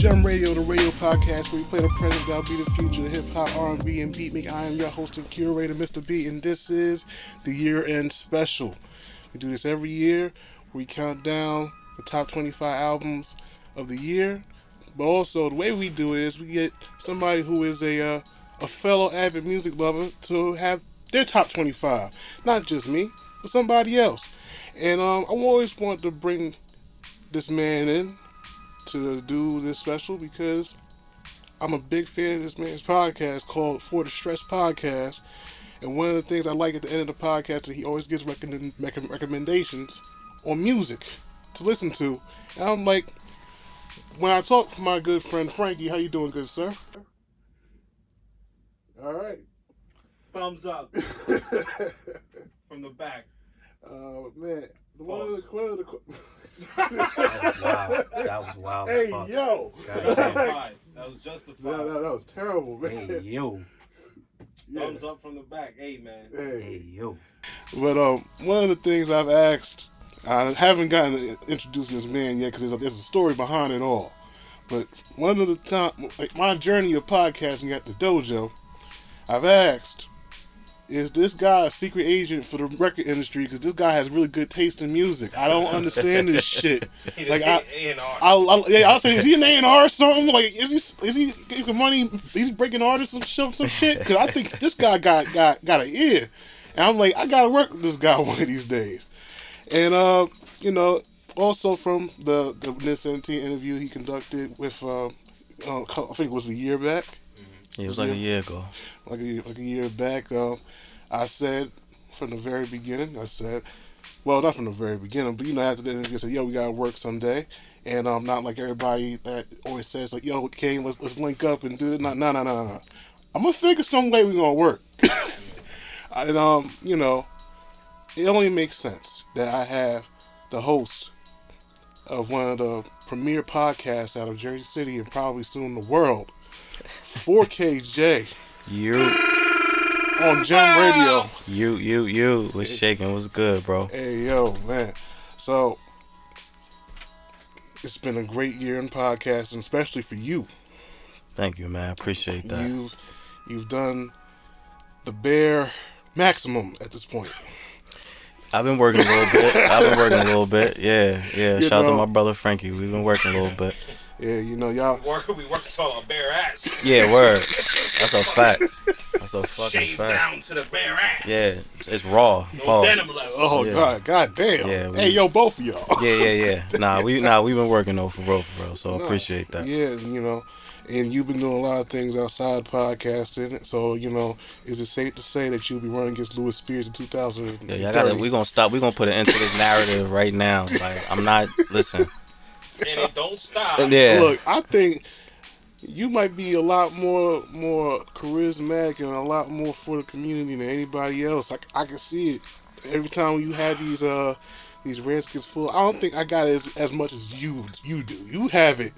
Gem Radio, the radio podcast where we play the present, that'll be the future, the hip hop, R&B, and beat me. I am your host and curator, Mr.B, and this is the year-end special. We do this every year. We count down the top 25 albums of the year, but also the way we do it is we get somebody who is a fellow avid music lover to have their top 25. Not just me, but somebody else. And I always want to bring this man in to do this special because I'm a big fan of this man's podcast called For the Stress Podcast. And one of the things I like at the end of the podcast is that he always gives recommendations on music to listen to. And I'm like, when I talk to my good friend Frankie, how you doing, good sir? All right. Thumbs up from the back. Man. One of the Wow, that was wild. Hey, fuck. yo. Justified. That was justified. That was terrible, man. Hey, yo. Thumbs up from the back. Hey, man. Hey, yo. But one of the things I've asked, I haven't gotten to introduce this man yet because there's a story behind it all. But one of the time, like my journey of podcasting at the Dojo, I've asked, is this guy a secret agent for the record industry? Because this guy has really good taste in music. I don't understand this shit. Like I'll say, is he an A&R or something? Like, is he making money? Is he breaking artists some shit? Because I think this guy got an ear, and I'm like, I gotta work with this guy one of these days. And also from the NSNT interview he conducted with, I think it was a year back. Yeah, it was like a year ago. Like a year back, I said from the very beginning, well, not from the very beginning, but after the interview, I said, yo, we gotta work someday. And not like everybody that always says, like, yo, Kane, let's link up and do it. No. I'm gonna figure some way we're gonna work. And, it only makes sense that I have the host of one of the premier podcasts out of Jersey City and probably soon the world, 4KJ. You. On Gem Radio. You. What's shaking? What's good, bro? Hey, yo, man. So, it's been a great year in podcasting, especially for you. Thank you, man. I appreciate that. You've done the bare maximum at this point. I've been working a little bit. Yeah. Shout out to my brother Frankie. We've been working a little bit. Yeah, y'all. We work till our bare ass. Yeah, word. That's a fact. That's a fucking Shave fact. down to the bare ass. Yeah, it's raw. No denim left. Oh, yeah. God damn. Yeah, hey, yo, both of y'all. Yeah. Nah, we've been working though for real. So I appreciate that. Yeah, and you've been doing a lot of things outside podcasting. So, is it safe to say that you'll be running against Louis Spears in 2030? Yeah, we're gonna stop. We're gonna put an end to this narrative right now. Like, I'm not. Listen. And it don't stop. Yeah. Look, I think you might be a lot more charismatic and a lot more for the community than anybody else. I can see it every time you have these rants gets full. I don't think I got it as much as you do. You have it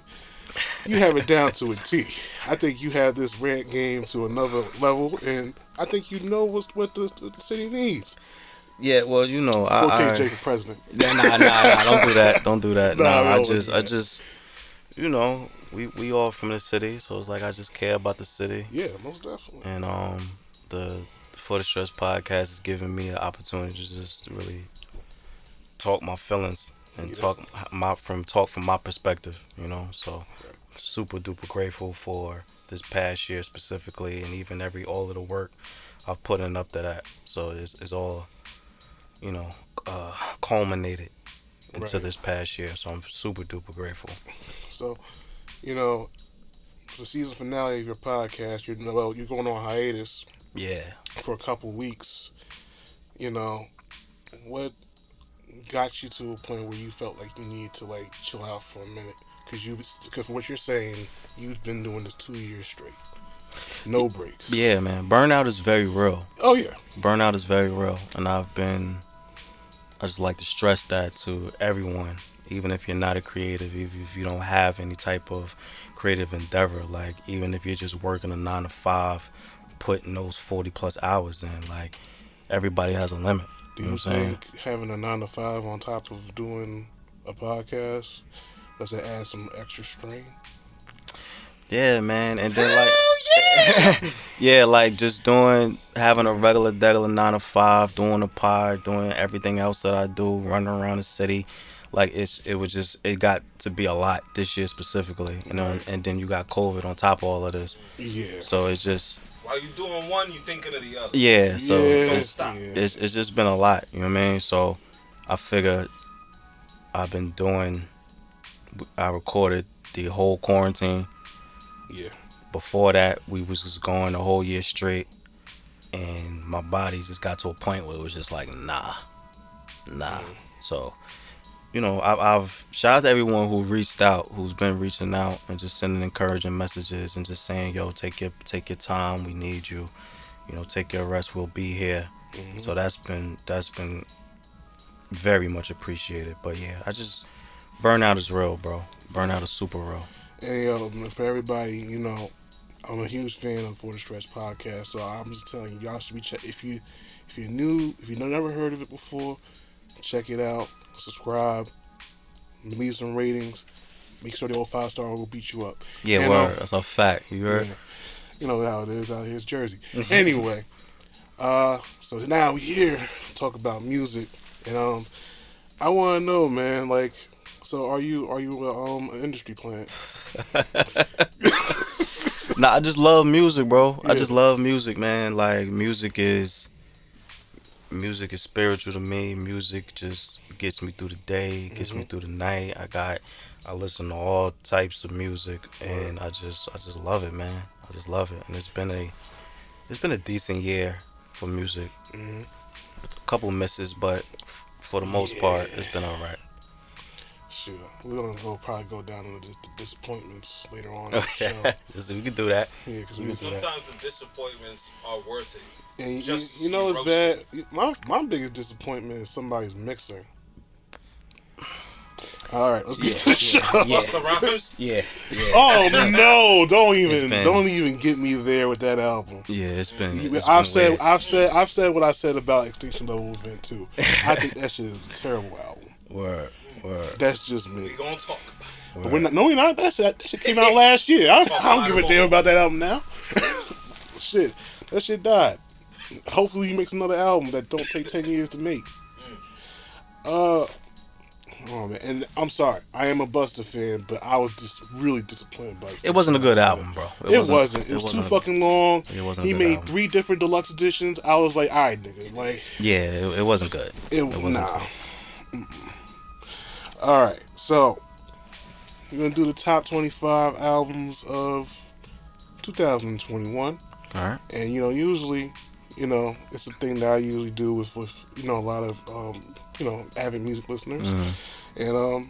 down to a T. I think you have this rant game to another level, and I think you know what the city needs. Yeah, well, 4KJ for president. Nah, don't do that. I just, we all from the city, so it's like I just care about the city. Yeah, most definitely. And the For the Stress podcast is giving me an opportunity to just really talk my feelings and talk from my perspective, So super duper grateful for this past year specifically, and even all of the work I've put in up to that. So it's all culminated into this past year. So I'm super duper grateful. So, for the season finale of your podcast, you're going on hiatus. Yeah. For a couple weeks. What got you to a point where you felt like you need to chill out for a minute? Because from what you're saying, you've been doing this 2 years straight. No breaks. Yeah, man. Burnout is very real. Oh, yeah. Burnout is very real. And I just like to stress that to everyone, even if you're not a creative, even if you don't have any type of creative endeavor, like even if you're just working a 9 to 5, putting those 40 plus hours in, like everybody has a limit. Do you think having a 9 to 5 on top of doing a podcast, does it add some extra strain? Yeah, man. And then like, yeah, like just having a regular 9 to 5, doing the pod, doing everything else that I do, running around the city. Like it got to be a lot this year specifically, you know. Right. And then you got COVID on top of all of this, Yeah. so it's just While you doing one, you thinking of the other. yeah. So Yeah. Don't stop. it's just been a lot, you know what I mean. So I figured I've been doing. I recorded the whole quarantine. Yeah. Before that, we was just going the whole year straight, and my body just got to a point where it was just like, nah. So, you know, I've shout out to everyone who reached out, who's been reaching out and just sending encouraging messages and just saying, yo, take your time, we need you. You know, take your rest, we'll be here. So that's been very much appreciated. But yeah, burnout is real, bro. Burnout is super real. And for everybody, you know, I'm a huge fan of For the Stretch podcast, so I'm just telling you, y'all should be if you're new, if you've never heard of it before, check it out, subscribe, leave some ratings, make sure the old 5-star will beat you up. Yeah, and, word. That's a fact. You heard? Yeah, you know how it is out here. It's Jersey. Anyway, so now we here to talk about music, and I want to know, man, like, so are you an industry plant? Nah, I just love music, bro. Yeah. I just love music, man. Like music is spiritual to me. Music just gets me through the day, gets me through the night. I listen to all types of music, and I just love it, man. I just love it, and it's been a decent year for music. A couple misses, but for the most part, it's been alright. Sure, we're gonna probably go down into the disappointments later on in the show. So we can do that. Yeah, because Sometimes the disappointments are worth it. and Just to you know see it's bad. My biggest disappointment is somebody's mixing. All right, let's get to the show. Busta Rhymes? Yeah. Oh no! Don't been- even get me there with that album. Yeah, it's been. I've weird. said what I said about Extinction Level Event 2. I think that shit is a terrible album. Word. That's just me. We gonna talk about it. But we're not. No, we're not. That shit came out last year. I don't give a damn about that album now. Shit, that shit died. Hopefully, he makes another album that don't take 10 years to make. Oh man, and I'm sorry, I am a Busta fan, but I was just really disappointed by it. It wasn't a good album, bro. It wasn't. It was too fucking long. It wasn't. He a good made album. 3 different deluxe editions. I was like, all right, nigga, like, Yeah, it wasn't good. it wasn't nah. All right, so we're gonna do the top 25 albums of 2021, All right. and usually, it's a thing that I usually do with a lot of avid music listeners, and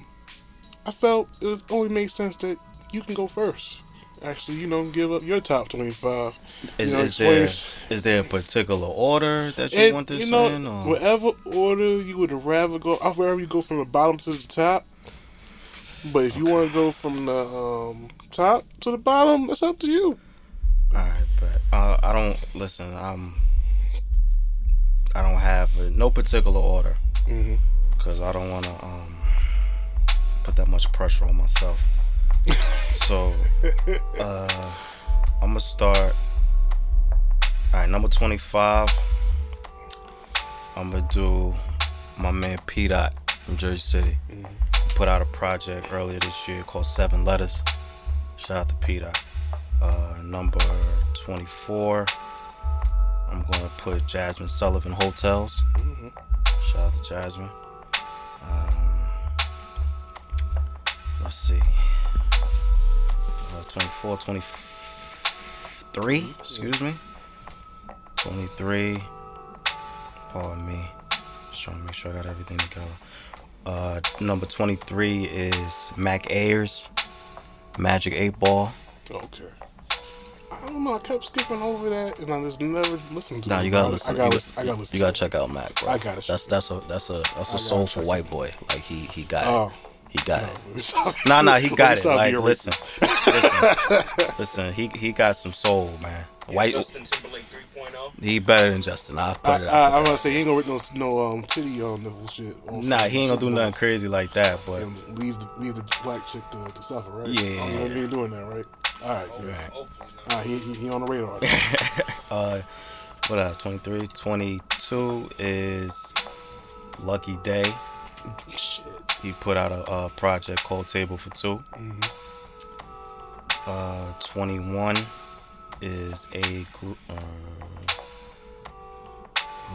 I felt it only made sense that you can go first. Actually, give up your top 25. Is there a particular order that you want this in? Or? Whatever order you would rather go, I'd rather you go from the bottom to the top. But if you want to go from the top to the bottom, that's up to you. Alright, but I don't listen. I don't have no particular order because I don't want to put that much pressure on myself. So I'm gonna start. Alright, number 25. I'm gonna do my man P Dot from Jersey City. He put out a project earlier this year called 7 Letters. Shout out to P Dot. Number 24. I'm gonna put Jasmine Sullivan, Hotels. Shout out to Jasmine. Let's see. 24, 23, excuse me. 23. Pardon me. Just trying to make sure I got everything together. Number 23 is Mac Ayers, Magic 8 Ball. Okay. I don't know. I kept skipping over that, and I just never listened to it. Nah, you gotta listen. I gotta listen. You gotta check out Mac, bro. I gotta. That's a soulful white boy. Like he got it. He got it. Nah, he got it. Like listen. He got some soul, man. White. Justin Timberlake 3.0. He better than Justin. I'll put it out. I'm gonna say he ain't gonna rip no titty on nipple shit. Nah, he ain't gonna do nothing crazy like that. But and leave the black chick to suffer, right? Yeah. He ain't doing that, right? All right, Oh, good. hopefully All not. right, he on the radar. What else? 23. 22 is Lucky Day. Shit. He put out a project called Table for Two. 21 is a group. What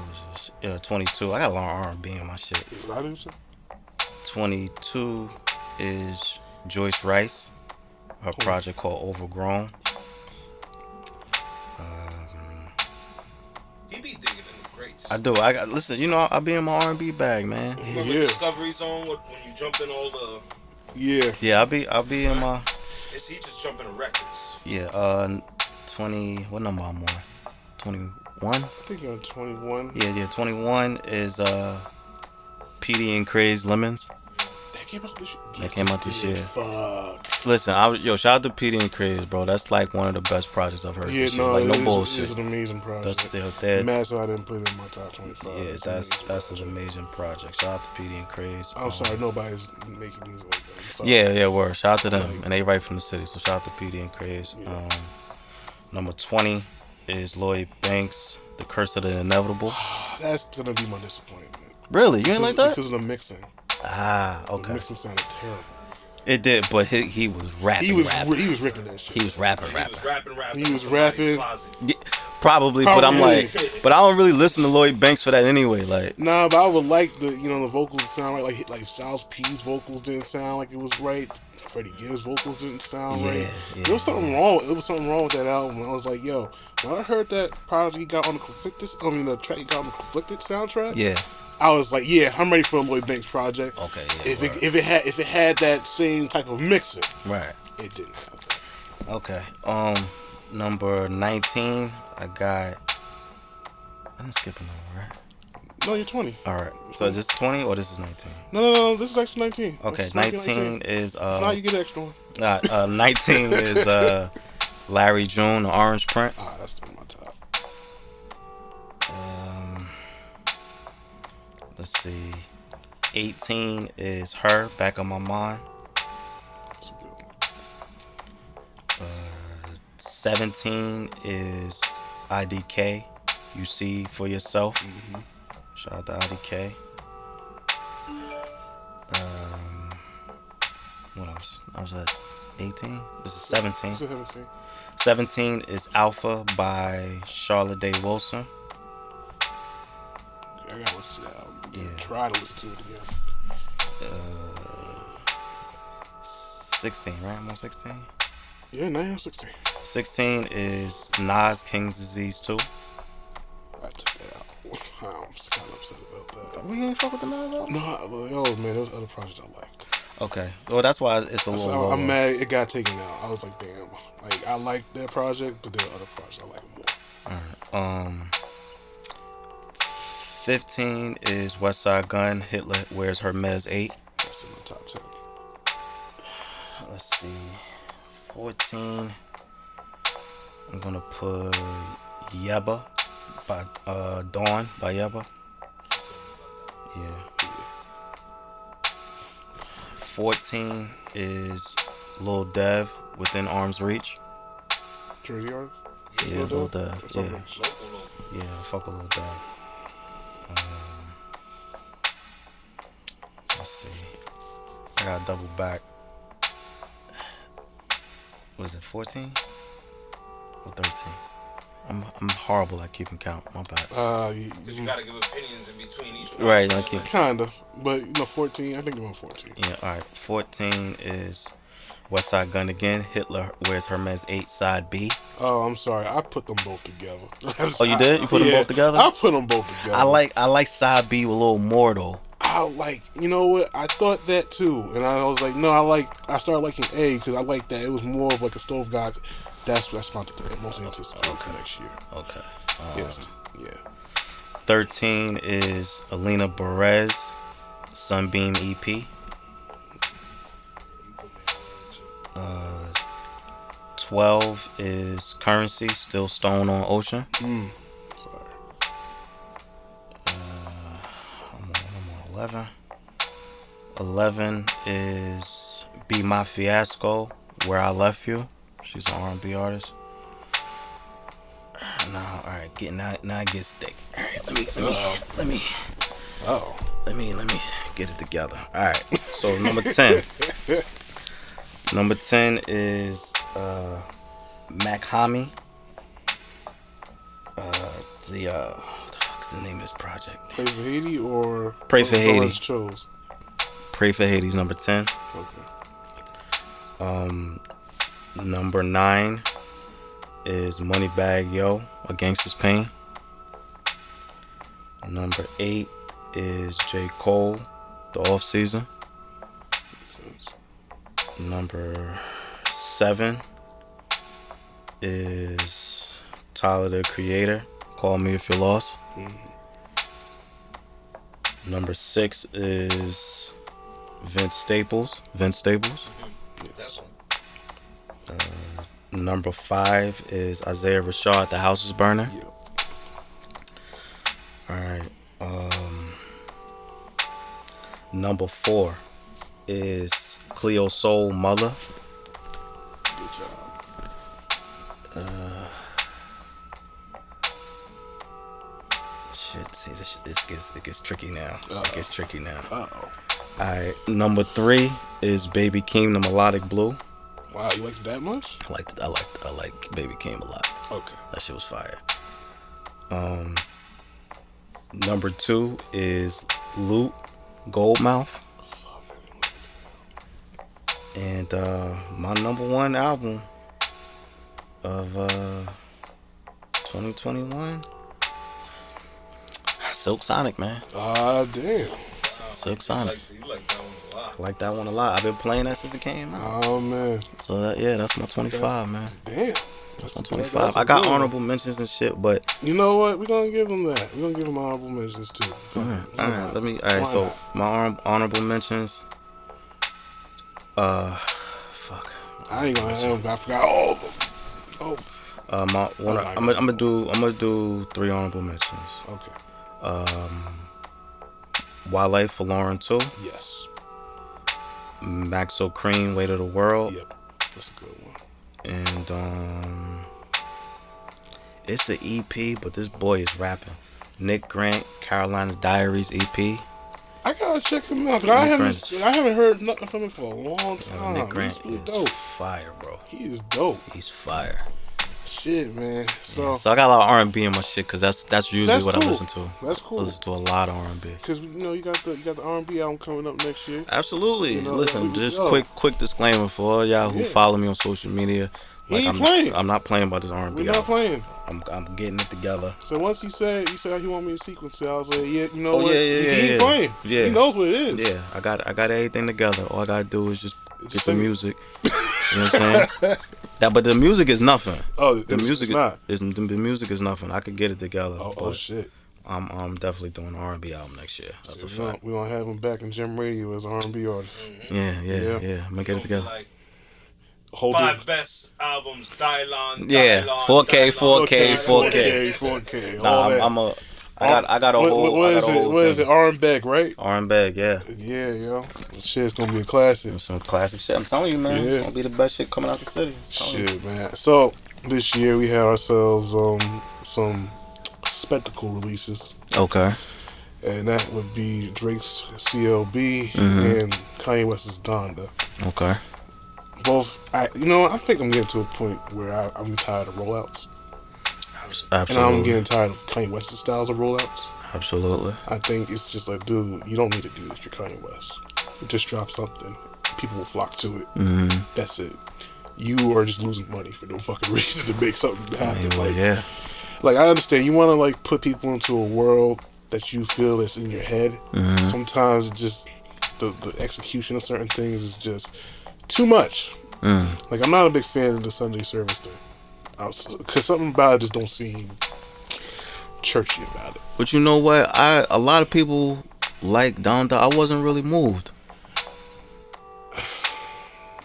was this? Yeah, 22. I got a lot of R&B in my shit. Yeah, what I do, sir? 22 is Joyce Rice. Her project called Overgrown. He be digging in the greats. I do. Listen. You know, I be in my R&B bag, man. Remember Yeah. Discovery Zone when you jump in all the. Yeah. Yeah, I'll be in my. Is he just jumping to records? Yeah. 20. What number I'm on? 21. I think you're on 21. Yeah. 21 is PD and Craze Lemons. That came out this year. That came out this year. Fuck. Listen, shout out to PD and Craze, bro. That's like one of the best projects I've heard Yeah, this year. no, Like no it bullshit. is an amazing project. They're Mad so I didn't put it in my top 25. yeah, It's an amazing that's an project. amazing project. Shout out to PD and Craze. I'm sorry, nobody's making music like that. I'm sorry. Yeah, word. Shout out to them, Like- and they right from the city. So shout out to PD and Craze. Yeah. Number 20 is Lloyd Banks, The Curse of the Inevitable. That's gonna be my disappointment. Really, you ain't like that? Because of the mixing. Ah, The okay. mixing sounded terrible. It did, but he was rapping. He was ripping that shit. He was rapping. He was rapping. He was in somebody's rapping. closet. Yeah, probably, but I'm Probably. like, but I don't really listen to Lloyd Banks for that anyway. Like, Nah, but I would like the vocals to sound right. Like Styles P's vocals didn't sound like it was right. Freddie Gibbs' vocals didn't sound right. There was something wrong. It was something wrong with that album. I was like, yo, when I heard that project he got on the Conflicted, the track he got on the Conflicted soundtrack. yeah, I was like, yeah, I'm ready for a Lloyd Banks project. okay, yeah, If it had that same type of mixing, right, it didn't have that. okay. Number 19, I got. I'm skipping over, right? No, you're 20. All right. So is this 20 or this is 19? No, this is actually 19. Okay, This is actually 19 is Now you get an extra one. 19 is Larry June, the Orange Print. That's still in my top. Let's see. 18 is Her, Back on My Mind. That's a good one. 17 is IDK, You See For Yourself. Shout out to IDK. What else? I was at 18. This is 17. 17. 17 is Alpha by Charlotte Day Wilson. I gotta listen to that album. Yeah. Try to listen to it again. 16, right? I'm on 16. Yeah, now you're 16. 16 is Nas, King's Disease 2. I took that out. I'm kind of upset about that. We ain't fuck with the Nas album? No, man, there was other projects I liked. Okay. Well, that's why it's a little So lower. I'm mad it got taken out. I was like, damn. Like, I liked that project, but there are other projects I like more. Alright. 15 is West Side Gun, Hitler Wears Hermes 8. That's in my top 10. Let's see. 14. I'm gonna put Yeba by Dawn by Yeba. Yeah. 14 is Lil Dev, Within Arm's Reach. Jersey artist? Yeah, Lil Dev. That's Yeah. all right. Yeah, fuck with Lil Dev. Let's see. I gotta double back. Was it 14 or 13? I'm horrible at keeping count. My bad. Because you gotta give opinions in between each one. Right, So, like you- Kind of. But, 14. I think I'm on 14. Yeah, all right. 14 is West Side Gun again. Hitler Wears Hermes 8 Side B. Oh, I'm sorry. I put them both together. Oh, you did? You put them both together? I put them both together. I like Side B a little more though. You know what? I thought that too, and I was like, no, I started liking A because I like that. It was more of like a stove guy. That's my most anticipated for next year. Okay. Yes, yeah. 13 is Alina Perez, Sunbeam EP. 12 is Currency, Still Stone on Ocean. Sorry. I'm on 11. 11 is Be My Fiasco, Where I Left You. She's an R&B artist. Now, all right, now it gets thick. All right, let me get it together. All right, so number 10. Number 10 is mach-mommy. What the fuck's the name of this project? Pray for Haiti or Pray for Haiti. Chose? Pray for Haiti's number 10. Okay. Number 9 is Moneybagg Yo, A Gangsta's Pain. Number 8 is J. Cole, The Off Season. Number 7 is Tyler the Creator, Call Me If You're Lost. Number 6 is Vince Staples. Number 5 is Isaiah Rashad, The House Is Burning. Alright. Number 4 is Cleo Soul, Mother. Good job. Shit, see, it gets tricky now. Uh-oh. It gets tricky now. Uh-oh. Alright, number 3 is Baby Keem, The Melodic Blue. Wow, you like it that much? I like Baby Keem a lot. Okay. That shit was fire. Number 2 is Loot, Goldmouth. And my number 1 album of 2021, Silk Sonic, man. Ah, damn. Silk Sonic. You like that one a lot. I like that one a lot. I've been playing that since it came out. Oh, man. So that's my 25, man. Damn. That's my 25. I got honorable mentions and shit, but you know what? We're gonna give them that. We're gonna give them honorable mentions too. Alright, so my honorable mentions. Fuck. I ain't gonna have them. I forgot all of them. Oh. I'm gonna do 3 honorable mentions. Okay. Wale for Lauren 2. Yes. Maxo Cream, Weight of the World. Yep. That's a good one. And it's an EP, but this boy is rapping. Nick Grant, Carolina Diaries EP. I gotta check him out. 'Cause I haven't heard nothing from him for a long time. Nick Grant He's really is dope. fire, bro. He is dope. He's fire. Shit, man. So I got a lot of R&B in my shit because that's usually what cool. I listen to. That's cool. I listen to a lot of R&B. Because you got the R&B album coming up next year. Absolutely. You know, Listen, just yo. quick disclaimer for all y'all who follow me on social media. He ain't playing. I'm not playing about this R&B. We're not playing. I'm getting it together. So once he said he want me to sequence it, I was like, yeah, you know what? Yeah, he ain't playing. Yeah. He knows what it is. Yeah, I got everything together. All I gotta do is just get the music. You know what I'm saying? But the music is nothing. Oh, the music not. The music is nothing. I could get it together. Oh shit. I'm definitely doing an R&B album next year. That's a fact. We're gonna have him back in Gem Radio as an R&B artist. Mm-hmm. Yeah. I'm gonna get it together. Like 5 best albums, Dylon. 4K. Nah, I got a whole. What is it? R&Beg, right? R&Beg, yeah. Yeah, yo. Shit's gonna be a classic. Some classic shit. I'm telling you, man. Yeah. It's gonna be the best shit coming out the city. Shit, man. So this year we had ourselves some spectacle releases. Okay. And that would be Drake's CLB and Kanye West's Donda. Okay. Both, I think I'm getting to a point where I'm tired of rollouts. Absolutely. And I'm getting tired of Kanye West's styles of rollouts. Absolutely. I think it's just like, dude, you don't need to do this. You're Kanye West. Just drop something. People will flock to it. Mm-hmm. That's it. You are just losing money for no fucking reason to make something happen. Like, I understand you want to like put people into a world that you feel is in your head. Mm-hmm. Sometimes it just the execution of certain things is just too much. Like, I'm not a big fan of the Sunday service thing. Because something about it just don't seem churchy about it. But you know what? A lot of people like Donda. I wasn't really moved.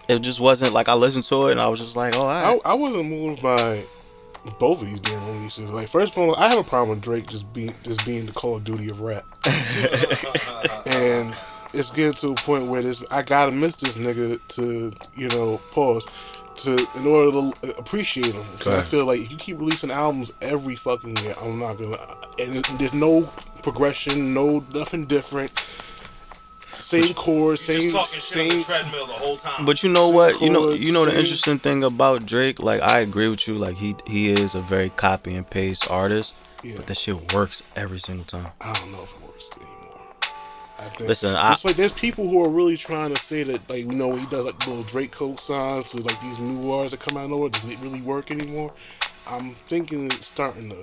It just wasn't like I listened to it and I was just like, oh, I wasn't moved by both of these damn releases. Like, first of all, I have a problem with Drake just being the Call of Duty of rap. And it's getting to a point where I gotta miss this nigga to, pause, in order to appreciate them. Because I feel like if you keep releasing albums every fucking year, I'm not gonna. And there's no progression, nothing different. Same chords, same on the treadmill the whole time. But you know what? Chords, you know the interesting thing about Drake. Like I agree with you. Like he is a very copy and paste artist. Yeah. But that shit works every single time. I don't know if it works anymore. I think Listen, it's like there's people who are really trying to say that, like, when he does like little Drake co-signs to like these new artists that come out of nowhere. Does it really work anymore? I'm thinking it's starting to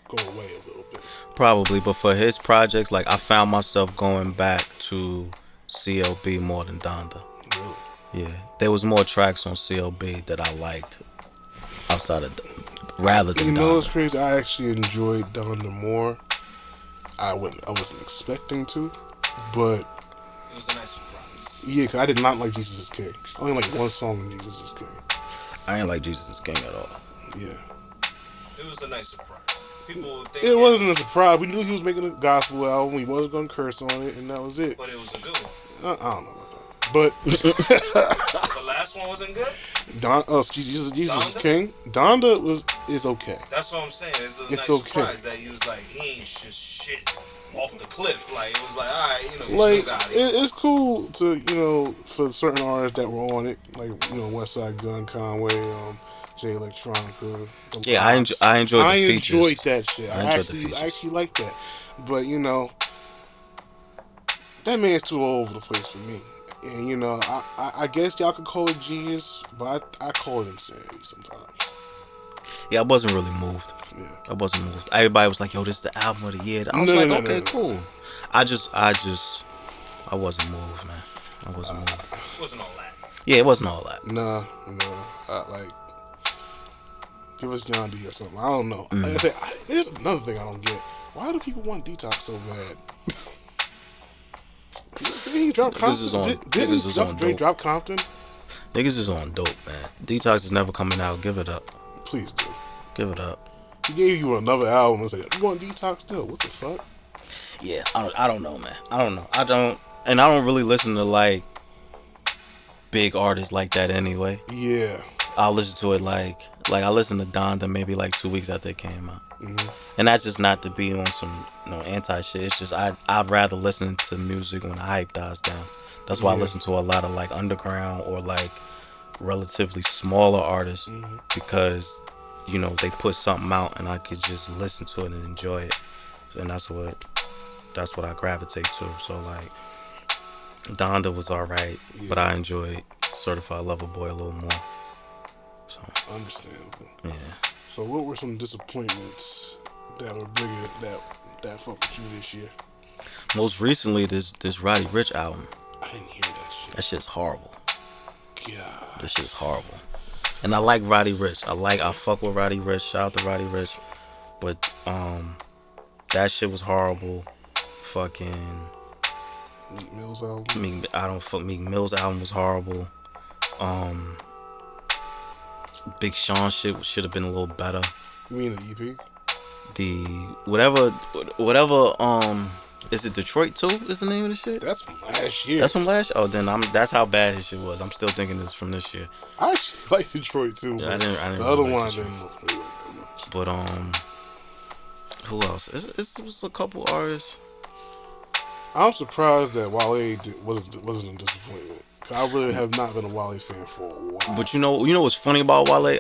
go away a little bit. Probably, but for his projects, like I found myself going back to CLB more than Donda. Really? Yeah, there was more tracks on CLB that I liked outside of rather than Donda. You know what's crazy? I actually enjoyed Donda more. I wasn't expecting to, but it was a nice surprise. Yeah, cause I did not like Jesus is King. I only like one song in Jesus is King. I ain't like Jesus is King at all. Yeah. It was a nice surprise. People would think it wasn't a surprise. We knew he was making a gospel album. He wasn't gonna curse on it, and that was it. But it was a good one. I don't know about that. But the last one wasn't good. Jesus is King. Donda is okay. That's what I'm saying. It's a nice surprise that he was like, he ain't just shit off the cliff. Like it was like, all right, we still got it. It's cool to for certain artists that were on it, like Westside Gun, Conway, Jay Electronica. Yeah, I enjoyed the features. I enjoyed that shit. I actually like that. But that man's too all over the place for me. And I guess y'all could call it genius, but I call it insanity sometimes. Yeah, I wasn't really moved. Yeah. I wasn't moved. Everybody was like, "Yo, this is the album of the year." I was okay, cool. I wasn't moved, man. I wasn't moved. It wasn't all that. Yeah, it wasn't all that. No. Give us John D or something. I don't know. Like I said, there's another thing I don't get. Why do people want Detox so bad? Didn't he drop Compton? Didn't Drake drop Compton? Niggas is on dope, man. Detox is never coming out. Give it up. Please do. Give it up. He gave you another album and said, "You want Detox still?" What the fuck? Yeah, I don't know, man. I don't really listen to like big artists like that anyway. Yeah. I'll listen to it like I listened to Donda maybe like 2 weeks after it came out. Mm-hmm. And that's just not to be on some anti shit. It's just I'd rather listen to music when the hype dies down. That's why I listen to a lot of like underground or like relatively smaller artists because they put something out and I could just listen to it and enjoy it. And that's what I gravitate to. So like Donda was alright, but I enjoyed Certified Lover Boy a little more. So understandable. Yeah. So what were some disappointments that were bigger that fucked with you this year? Most recently, this Roddy Ricch album. I didn't hear that shit. That shit's horrible. God. This shit's horrible. And I like Roddy Ricch. I fuck with Roddy Ricch. Shout out to Roddy Ricch. But that shit was horrible. Fucking Meek Mill's album. Meek Mill's album was horrible. Big Sean shit should have been a little better. You mean the EP? The whatever is it Detroit 2 is the name of the shit? That's from last year. That's from last year? Oh, then that's how bad his shit was. I'm still thinking this from this year. I actually like Detroit too. Yeah, I didn't the really other like one I didn't look really that much. But who else? It was a couple artists. I'm surprised that Wale wasn't a disappointment. I really have not been a Wale fan for a while. But you know what's funny about Wale?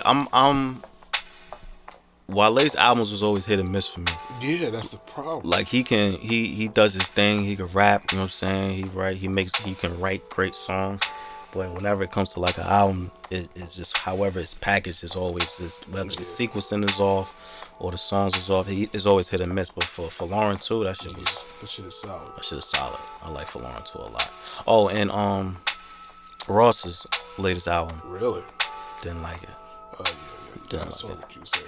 Wale's albums was always hit and miss for me. Yeah, that's the problem. Like he does his thing. He can rap. You know what I'm saying? He can write great songs. But whenever it comes to like an album, it's just however it's packaged is always just whether the sequencing is off or the songs is off. It's always hit and miss. But for Lauren too, that shit is solid. That shit is solid. I like for Lauren too a lot. Oh, and Ross's latest album. Really? Didn't like it. Oh yeah. I saw what you were saying.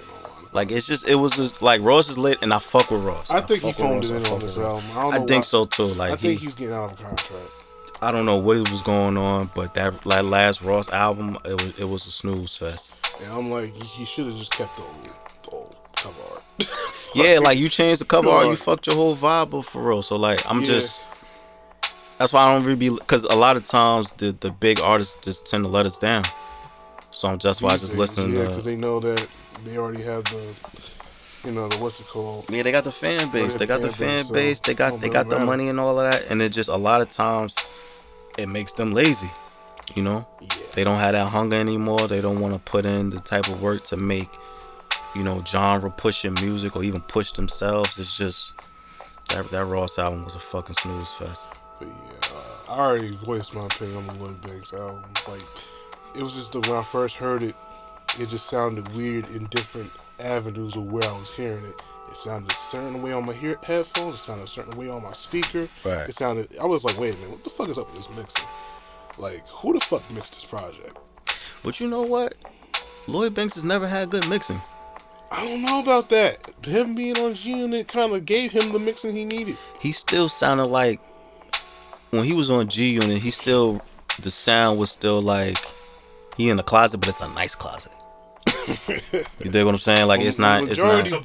Like it was just like Ross is lit, and I fuck with Ross. I think he phoned it in on this album. I think so too. Like I think he's getting out of contract. I don't know what was going on, but that last Ross album, it was a snooze fest. And I'm like, he should have just kept the old cover art. Yeah, like you changed the cover art, you fucked your whole vibe up for real. So like, that's why I don't really be, because a lot of times the big artists just tend to let us down. So I'm just why I just listening to. Yeah, to. because they know that they already have the, the what's it called? Yeah, they got the fan base. They got the fan base. They got the money and all of that. And it just a lot of times it makes them lazy. Yeah. They don't have that hunger anymore. They don't want to put in the type of work to make, genre pushing music or even push themselves. It's just that Ross album was a fucking snooze fest. But yeah, I already voiced my opinion on the Lloyd Banks album. Like, it was just when I first heard it, it just sounded weird in different avenues of where I was hearing it. It sounded a certain way on my headphones. It sounded a certain way on my speaker. Right. I was like, wait a minute, what the fuck is up with this mixing? Like, who the fuck mixed this project? But you know what? Lloyd Banks has never had good mixing. I don't know about that. Him being on G-Unit kind of gave him the mixing he needed. He still sounded like, when he was on G-Unit, the sound was still like, he in the closet, but it's a nice closet. You dig what I'm saying? Like, it's not. Majority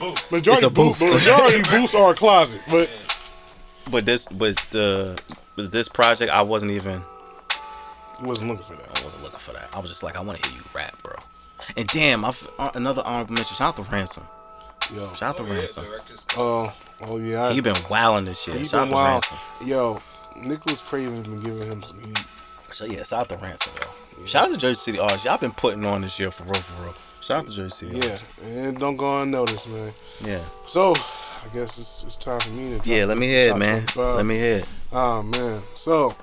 booths are a closet, but this project, I wasn't looking for that. I was just like, I want to hear you rap, bro. And damn, another honorable mention. Shout out to Ransom. Yo, shout out to Ransom. Oh yeah. He been wilding this shit. Shout out to Ransom. Yo, Nicholas Craven's been giving him some heat. So yeah, shout out to Ransom, yo. Yeah. Shout out to Jersey City Artists. Y'all been putting on this year for real. Shout out to Jersey City. Yeah, and don't go unnoticed, man. Yeah. So, I guess it's time for me to. Yeah, let me hear it, man. 25. Let me hear it. Oh man. So,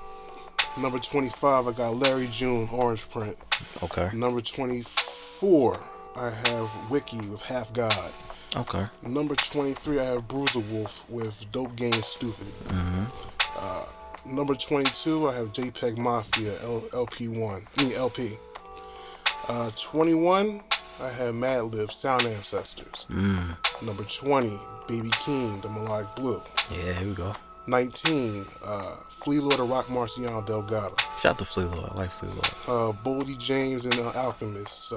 number 25, I got Larry June, Orange Print. Okay. Number 24, I have Wiki with Half God. Okay. Number 23, I have Bruiser Wolf with Dope Game Stupid. Mm-hmm. Number 22, I have JPEG Mafia, LP. 21, I have Madlib, Sound Ancestors. Number 20, Baby King, The Melodic Blue. Yeah, here we go. 19, Flea Lord of Rock Marciano Delgado. Shout out to Flea Lord. I like Flea Lord. Boldy James and Alchemist,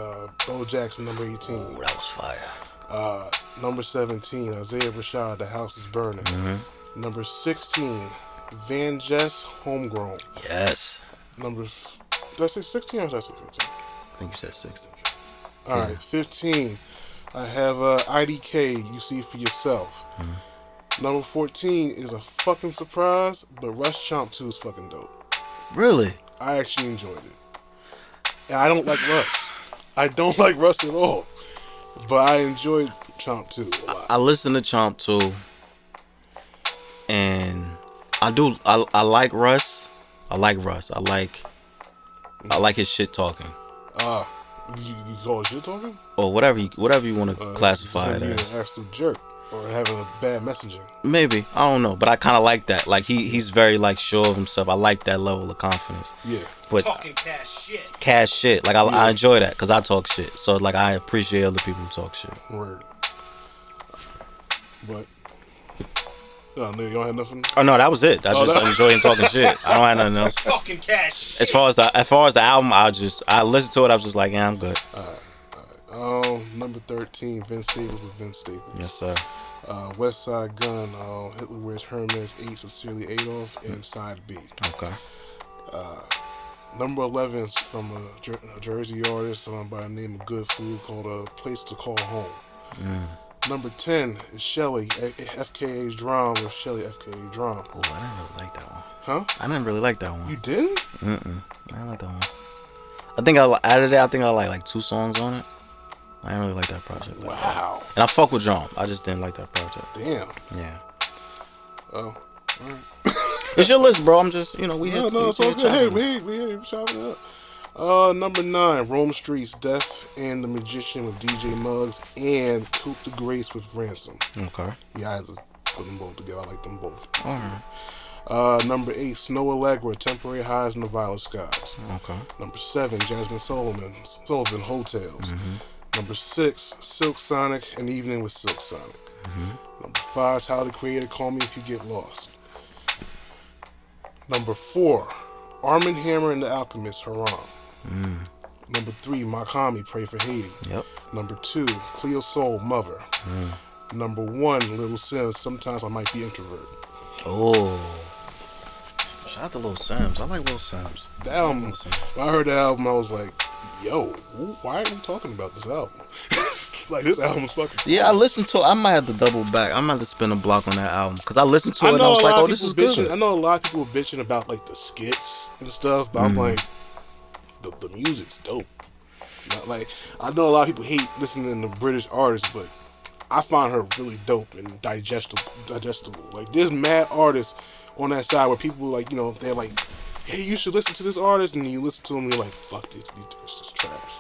Bo Jackson, number 18. Ooh, that was fire. Number 17, Isaiah Rashad, The House is Burning. Mm-hmm. Number 16, Van Jess, Homegrown. Yes. Did I say 16 or did I say 15? I think you said 16. Alright, 15, I have IDK, You See For Yourself. Mm-hmm. Number 14 is a fucking surprise, but Rush Chomp 2 is fucking dope. Really? I actually enjoyed it. And I don't like Rush. I don't like Rush at all. But I enjoyed Chomp 2 a lot. I listened to Chomp 2, and I like Russ. I like his shit talking. You call it shit talking? Or whatever you want to classify it as. An absolute jerk. Or having a bad messaging. Maybe. I don't know. But I kind of like that. Like, he's very, like, sure of himself. I like that level of confidence. Yeah. But talking cash shit. Like, I enjoy that because I talk shit. So, like, I appreciate other people who talk shit. Word. But, no, you don't have nothing? Oh, no, that was it. I just enjoy him talking shit. I don't have nothing else. Talking cash shit. As far as the album, I listened to it. I was just like, yeah, I'm good. All right. Number 13, Vince Staples with Vince Staples. Yes, sir. West Side Gun, Hitler Wears Hermes, 8, Sincerely Adolf, and Side B. Okay. Number 11 is from a Jersey artist by the name of Good Food called A Place to Call Home. Number 10 is Shelly, FKA Drum with Shelly FKA Drum. Oh, I didn't really like that one. Huh? I didn't really like that one. You didn't? Mm-mm. I didn't like that one. I think I like 2 songs on it. I didn't really like that project. Wow. And I fuck with John. I just didn't like that project. Damn. Yeah. Oh. It's your list, bro. I'm just, we hit. No, it's all good. Hey, we shopping it up. Number 9, Rome Streets, Death and the Magician with DJ Muggs, and Coup de Grace with Ransom. Okay. Yeah, I had to put them both together. I like them both. Alright. Number 8, Snow Allegra, Temporary Highs in the Violet Skies. Okay. Number 7, Jasmine Sullivan, Hotels. Mm-hmm. Number 6, Silk Sonic, An Evening with Silk Sonic. Mm-hmm. Number 5, Tyler the Creator, Call Me If You Get Lost. Number 4, Arm & Hammer and the Alchemist, Haram. Number 3, mach-mommy, Pray for Haiti. Yep. Number 2, Cleo Soul, Mother. Number 1, Little Sims, Sometimes I Might Be Introvert. Oh. Shout out to Lil Sims. I like Lil Sims. That album, when I heard that album, I was like, yo, why aren't we talking about this album? Like, this album is fucking fire. Yeah, I listened to it. I might have to double back. I might have to spin a block on that album. Because I listened to it and I was like, oh, this is good. I know a lot of people bitching about, like, the skits and stuff, but I'm like, the music's dope. Not, like, I know a lot of people hate listening to British artists, but I find her really dope and digestible. Like, there's mad artists on that side where people, like, you know, they're like, hey, you should listen to this artist, and you listen to them and you're like, fuck, these niggas just trash.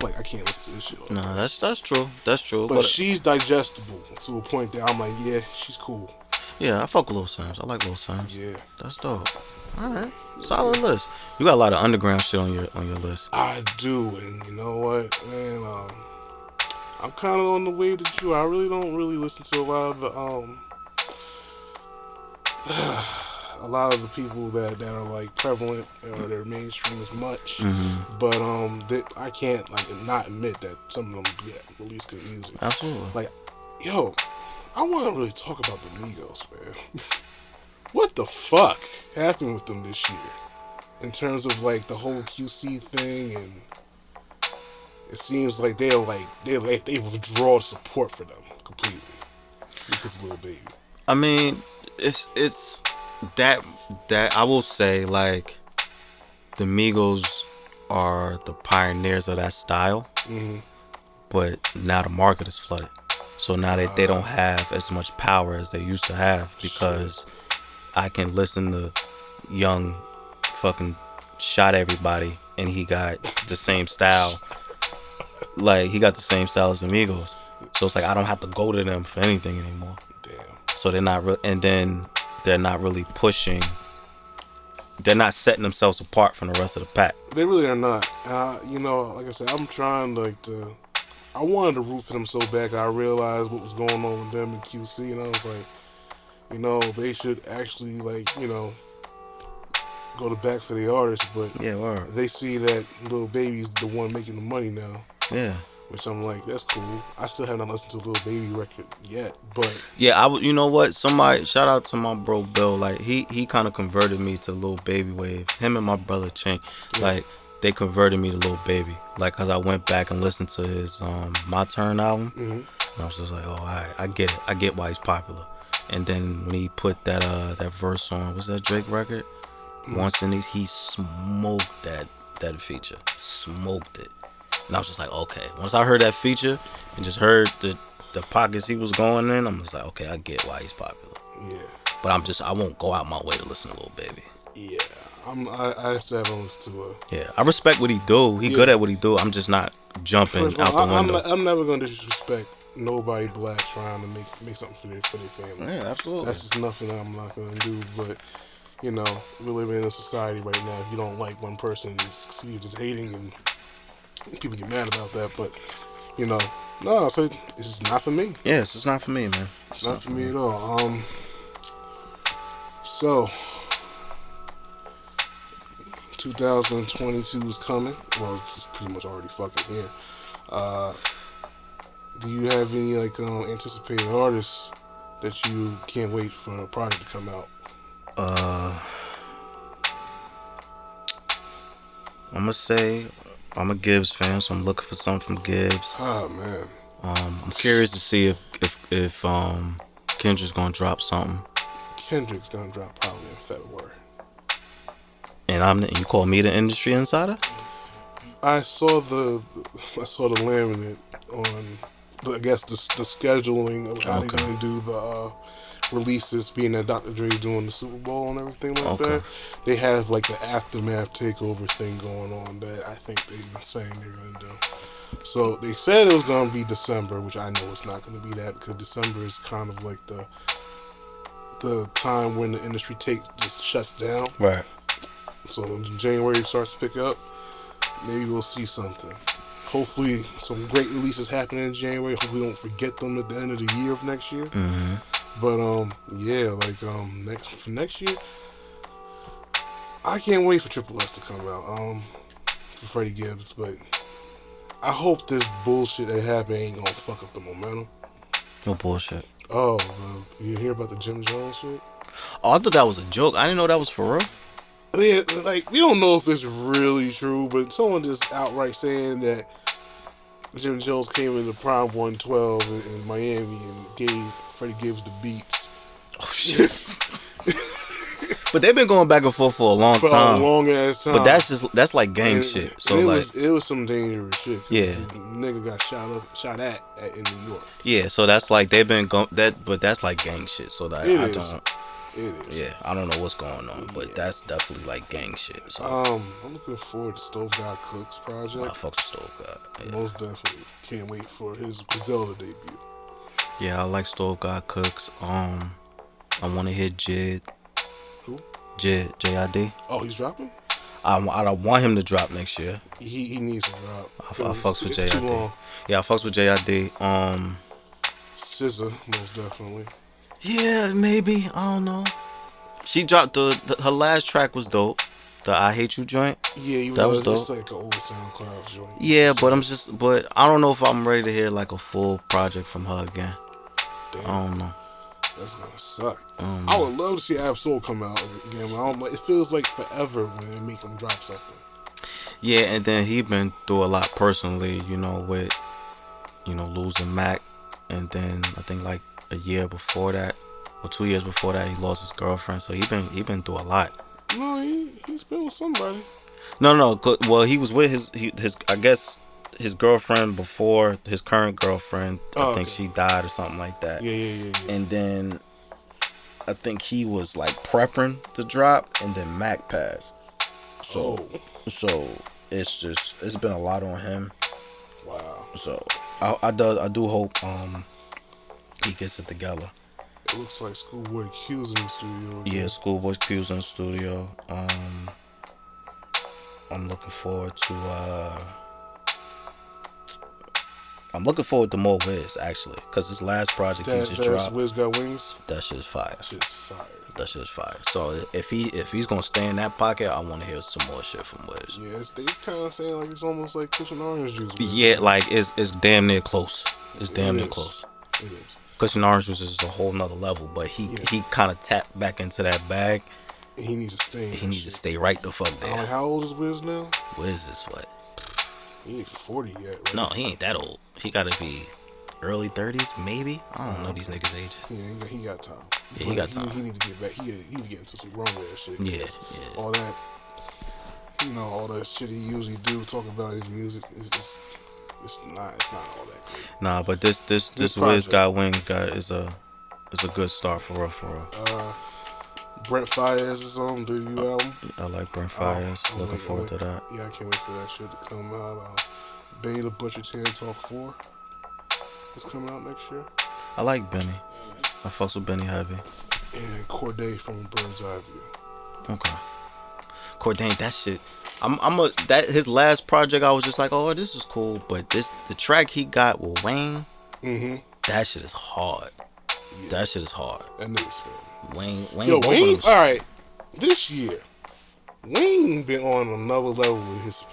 Like, I can't listen to this shit. No, that's true. That's true. But she's digestible to a point that I'm like, yeah, she's cool. Yeah, I fuck with Lil Sims. I like Lil Sims. Yeah. That's dope. Alright. Solid list. You got a lot of underground shit on your list. I do, and you know what, man, I'm kind of on the wave that you. I really don't listen to a lot of the a lot of the people that are like prevalent or they're mainstream as much. But I can't like not admit that some of them release good music. Absolutely. Like, yo, I want to really talk about the Migos, man. What the fuck happened with them this year? In terms of like the whole QC thing, and it seems like they withdraw support for them completely because of Lil Baby. I mean, it's that I will say, like, the Migos are the pioneers of that style, but now the market is flooded, so now they don't have as much power as they used to have because I can listen to Young fucking Shot Everybody and he got the same style. Like, he got the same style as the Migos. So it's like I don't have to go to them for anything anymore. Damn. So they're not and then they're not really pushing. They're not setting themselves apart from the rest of the pack. They really are not. You know, like I said, I'm trying I wanted to root for them so bad. I realized what was going on with them in QC, and I was like, you know, they should actually, like, you know, go to back for the artists, but they see that Lil Baby's the one making the money now. Yeah. Which I'm like, that's cool. I still haven't listened to a Lil Baby record yet, but yeah, you know what? Somebody, shout out to my bro Bill. Like, he kind of converted me to Lil Baby wave. Him and my brother Chink, like, they converted me to Lil Baby. Like, cause I went back and listened to his My Turn album, and I was just like, oh, alright, I get it. I get why he's popular. And then when he put that verse on, what's that Drake record? Once in these, he smoked that feature, smoked it, and I was just like, okay. Once I heard that feature and just heard the pockets he was going in, I'm just like, okay, I get why he's popular. Yeah. But I won't go out my way to listen to Lil Baby. Yeah. I still haven't listened to it. Yeah, I respect what he do. He good at what he do. I'm just not jumping out the window. I'm never gonna disrespect nobody black trying to make something for their family. Yeah, absolutely. That's just nothing I'm not gonna do. But you know, we're living in a society right now. If you don't like one person, you're just hating, and people get mad about that. But you know, no, so it's just not for me. Yeah, it's just not for me, man. It's not for me at all. So 2022 is coming. Well, it's pretty much already fucking here. Do you have any like anticipated artists that you can't wait for a project to come out? I'm gonna say I'm a Gibbs fan, so I'm looking for something from Gibbs. Oh man. I'm curious to see if Kendrick's gonna drop something. Kendrick's gonna drop probably in February. And you call me the industry insider? I saw the laminate on, I guess, the scheduling of how they're gonna do the releases, being that Dr. Dre's doing the Super Bowl and everything like that. They have like the aftermath takeover thing going on that I think they've been saying they're gonna do. So they said it was gonna be December, which I know it's not gonna be that because December is kind of like the time when the industry just shuts down. Right. So when January starts to pick up, maybe we'll see something. Hopefully some great releases happen in January. Hopefully we don't forget them at the end of the year of next year. But yeah, like for next year, I can't wait for Triple S to come out. For Freddie Gibbs, but I hope this bullshit that happened ain't gonna fuck up the momentum. No bullshit. Oh, you hear about the Jim Jones shit? Oh, I thought that was a joke. I didn't know that was for real. Yeah, like we don't know if it's really true, but someone just outright saying that Jim Jones came into Prime 112 in Miami and gave Freddie Gibbs the beats. Oh shit! But they've been going back and forth for a long for time. a long ass time. But that's like gang shit. So it was some dangerous shit. Yeah, the nigga got shot at in New York. Yeah, so that's like they've been but that's like gang shit. So that It is. Yeah, I don't know what's going on, but that's definitely like gang shit. So I'm looking forward to Stove God Cook's project. I fucks with Stove God. Yeah. Most definitely can't wait for his Griselda debut. Yeah, I like Stove God Cooks. I want to hear Jid. Who? Jid, J-I-D. Oh, he's dropping? I want him to drop next year. He needs to drop. I fucks with J.I.D. Yeah, I fucks with J.I.D. SZA, most definitely. Yeah, maybe. I don't know. She dropped her last track was dope. The I Hate You joint. Yeah, that was dope. It's like an old SoundCloud joint. Yeah, but but I don't know if I'm ready to hear like a full project from her again. Damn. I don't know. That's gonna suck. I would love to see Ab-Soul come out again, but I don't. It feels like forever when they make him drop something. Yeah, and then he been through a lot personally, with losing Mac, and then I think like a year before that, or 2 years before that, he lost his girlfriend. So he been through a lot. No, he's been with somebody. No. Well, he was with his I guess his girlfriend before his current girlfriend. I think she died or something like that. Yeah. And then I think he was like prepping to drop, and then Mac passed. So it's been a lot on him. Wow. So I do hope he gets it together. It looks like Schoolboy Q's in the studio again. Yeah, Schoolboy Q's in the studio. I'm looking forward to more Wiz, actually, because his last project he just dropped. Wiz Got Wings. That shit is fire. That shit is fire. So if he's gonna stay in that pocket, I want to hear some more shit from Wiz. Yeah, they kind of saying like it's almost like Cushion Orange Juice. Yeah, like it's damn near close. It's damn near close. It is. Cushion Orange Juice is a whole nother level, but he kind of tapped back into that bag. He needs to stay. He needs to stay right the fuck there. How old is Wiz now? Wiz is what? He ain't 40 yet, right? No, he ain't that old. He gotta be early 30s, maybe. I don't know these niggas' ages. Yeah, he got time. Yeah, he got time. He need to get back. He need to get into some grown ass shit. Yeah. All that, all that shit he usually do, talk about his music, it's not all that great. Nah, but this Wiz Got Wings is a good start for real. Brent Faiyaz's debut album. I like Brent Faiyaz. Looking forward to that. Yeah, I can't wait for that shit to come out. Benny the Butcher Tan Talk 4 is coming out next year. I like Benny. I fucks with Benny heavy. And Corday from Bird's Eye View. Okay. Corday, that shit. His last project, I was just like, oh, this is cool. But the track he got with Wayne, that shit is hard. Yeah. That shit is hard. That nigga's spin. Wayne. All right. This year, Wayne been on another level with his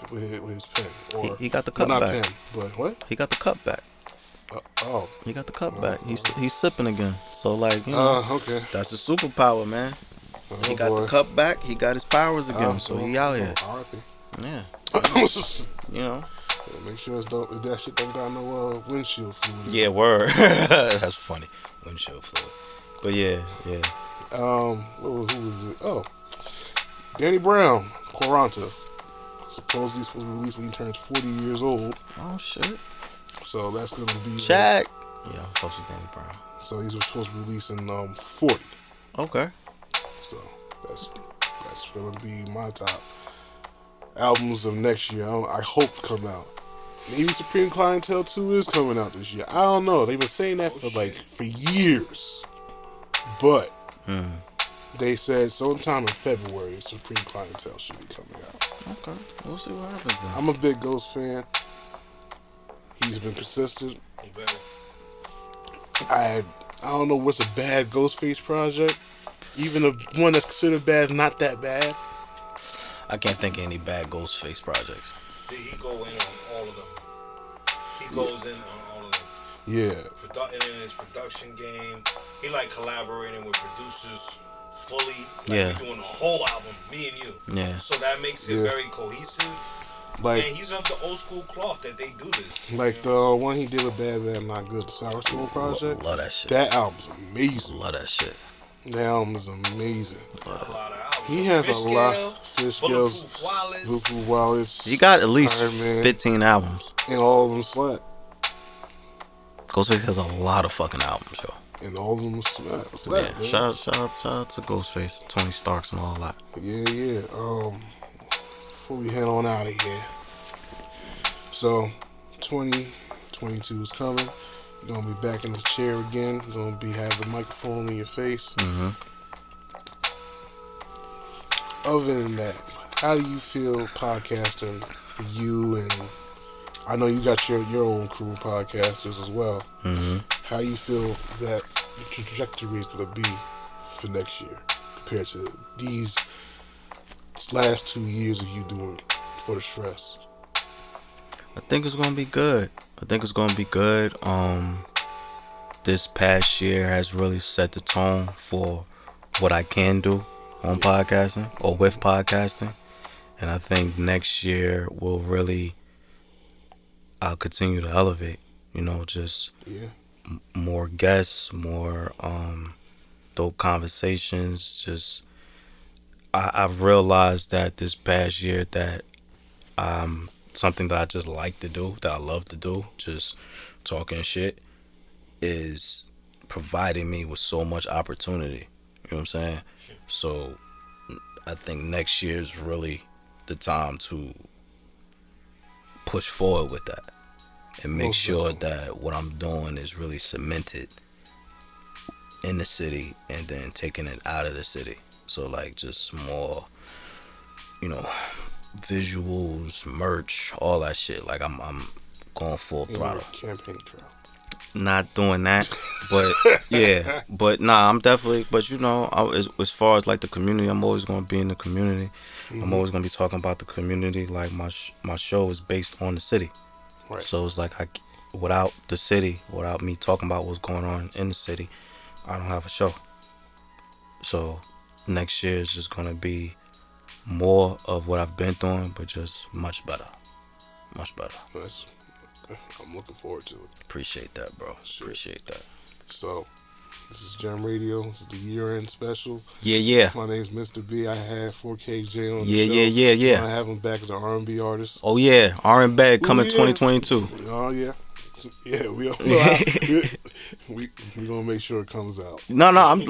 pen. Or he got the cut back. Pen, but what? He got the cut back. He got the cut back. He's sipping again. So like, okay. That's a superpower, man. He got the cut back. He got his powers again. So he out here. Yeah. Make sure that shit don't got no windshield fluid. Yeah, word. That's funny. Windshield fluid. But yeah. Who was it? Oh, Danny Brown, Quaranta. Supposedly supposed to release when he turns 40 years old. Oh shit. So that's gonna be check. Yeah, I'm supposed to Danny Brown. So he's supposed to be releasing 40. Okay. So that's gonna be my top albums of next year. I hope to come out. Maybe Supreme Clientele 2 is coming out this year. I don't know. They've been saying that for years. But they said sometime in February Supreme Clientele should be coming out. Okay. We'll see what happens then. I'm a big Ghost fan. He's been consistent. I don't know what's a bad Ghostface project. Even the one that's considered bad is not that bad. I can't think of any bad Ghostface projects. He go in on all of them. He goes in on all of them. Yeah. In his production game, he like collaborating with producers fully. Like, Yeah. we're doing a whole album, me and you. Yeah. So that makes it very cohesive. Like, and he's of the old school cloth that they do this. Like the one he did with Bad Bad Not Good, the Sour Soul Project. Love that shit. That album's amazing. Love that shit. That album is amazing. A lot of albums. He has Fish a lot. Scale, Fish Scales, Bulletproof Wallets. Bulletproof Wallets. You got at least Iron Man, 15 albums. and all of them slap. Ghostface has a lot of fucking albums, yo. And all of them slap. Yeah. Shout out to Ghostface, Tony Starks, and all that. Yeah. Before we head on out of here, so 2022 is coming. You're gonna be back in the chair again. You're gonna have the microphone in your face. Mm-hmm. Other than that, how do you feel podcasting for you? And I know you got your own crew of podcasters as well. Mm-hmm. How you feel that the trajectory is going to be for next year compared to these last 2 years of you doing For the Stress? I think it's gonna be good. This past year has really set the tone for what I can do on podcasting or with podcasting, and I think next year I'll continue to elevate. You know, just more guests, more dope conversations. Just I've realized that this past year that something that I just like to do, that I love to do, just talking shit, is providing me with so much opportunity. You know what I'm saying? So I think next year is really the time to push forward with that and make sure that what I'm doing is really cemented in the city and then taking it out of the city. So like just more, visuals, merch, all that shit. Like I'm going full throttle. Campaign trail. Not doing that, but yeah, but nah, I'm definitely. But as far as like the community, I'm always gonna be in the community. Mm-hmm. I'm always gonna be talking about the community. Like my show is based on the city, right? So it's like without the city, without me talking about what's going on in the city, I don't have a show. So next year is just gonna be more of what I've been doing, but just much better. I'm looking forward to it. Appreciate that, bro. Appreciate that. So, this is Gem Radio. This is the year-end special. Yeah. My name's Mr.B. I had 4KJ on the show. Yeah. I have him back as an R&B artist. Oh, yeah. R&Beg coming 2022. Oh, yeah. Yeah, we're gonna make sure it comes out. No, I'm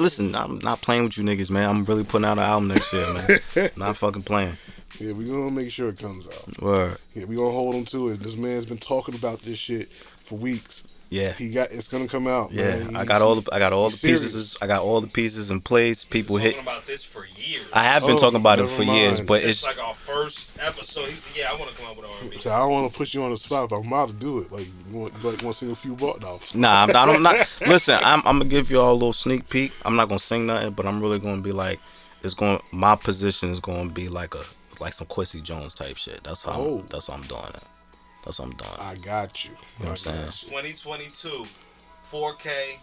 not playing with you niggas, man. I'm really putting out an album next year, man. Not fucking playing. Yeah, we're gonna make sure it comes out. Word. Yeah, we're gonna hold him to it. This man's been talking about this shit for weeks. Yeah. It's gonna come out. Yeah. Man. I got all the pieces. I got all the pieces in place. People hit. Talking about this for years. I have been talking about it for years, but it's like our first episode. He said, "Yeah, I want to come out with R&B." So I don't want to put you on the spot, but I'm about to do it. Like, you want to sing a few bars? No. Nah, I'm not. Listen, I'm gonna give y'all a little sneak peek. I'm not gonna sing nothing, but I'm really gonna be like, my position is gonna be like some Quincy Jones type shit. That's how I'm doing it. That's what I'm doing. I got you. You know what I'm saying? 2022, 4K.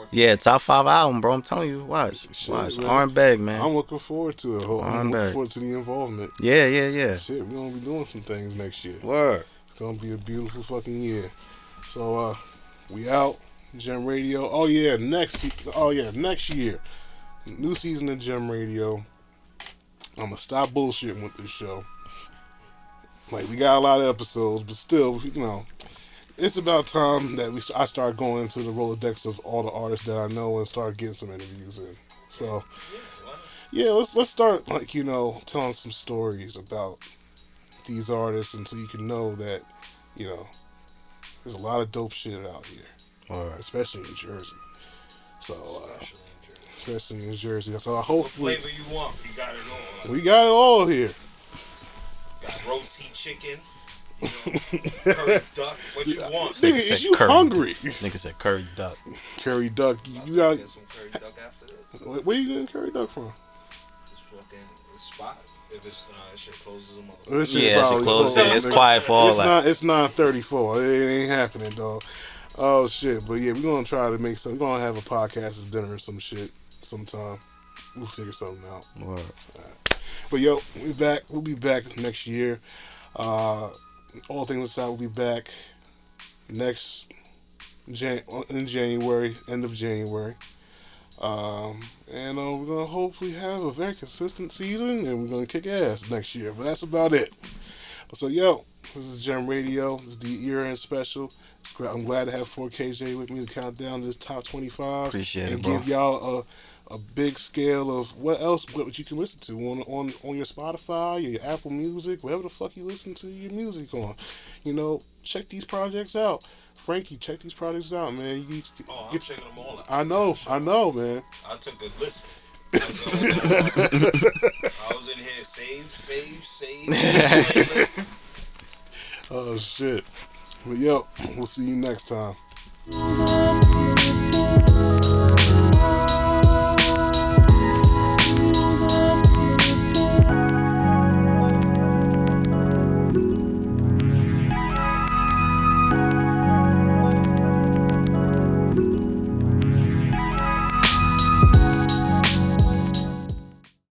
Yeah, top 5 album, bro. I'm telling you, watch. R&Beg, man. I'm looking forward to it. I'm looking forward to the involvement. Yeah. Shit, we're gonna be doing some things next year. Word. It's gonna be a beautiful fucking year. So we out. Gem Radio. Oh yeah, next year, new season of Gem Radio. I'm gonna stop bullshitting with this show. Like, we got a lot of episodes, but still, it's about time that I start going to the Rolodex of all the artists that I know and start getting some interviews in. So, yeah, let's start, telling some stories about these artists, and so you can know that, there's a lot of dope shit out here, especially in Jersey. So, especially in Jersey. So hopefully, what flavor you want, you got it all. We got it all here. Got roti chicken, curry duck. What you want? Nigga, is you hungry? Nigga said curry duck. Curry duck. You got get some curry duck after this. Where you getting curry duck from? This fucking spot. If it's this shit closes them up. Yeah, she closes. It's quiet for all that. It's 9:34. It ain't happening, dog. Oh shit! But yeah, we're gonna try to make some. We're gonna have a podcast as dinner or some shit sometime. We'll figure something out. Word. But yo, we back. We'll be back next year. All things aside, we'll be back next in January, end of January. And we're gonna hopefully have a very consistent season, and we're gonna kick ass next year. But that's about it. So yo, this is Gem Radio. This is the year-end special. I'm glad to have 4KJ with me to count down this top 25 Appreciate and it, bro. give y'all a big scale of what you can listen to on your Spotify, your Apple Music, wherever the fuck you listen to your music on. You know, check these projects out. Frankie, check these projects out, man. I'm checking them all out. I know, man. I took a list. I was in here, save. Playlist. Oh shit. But yo, we'll see you next time.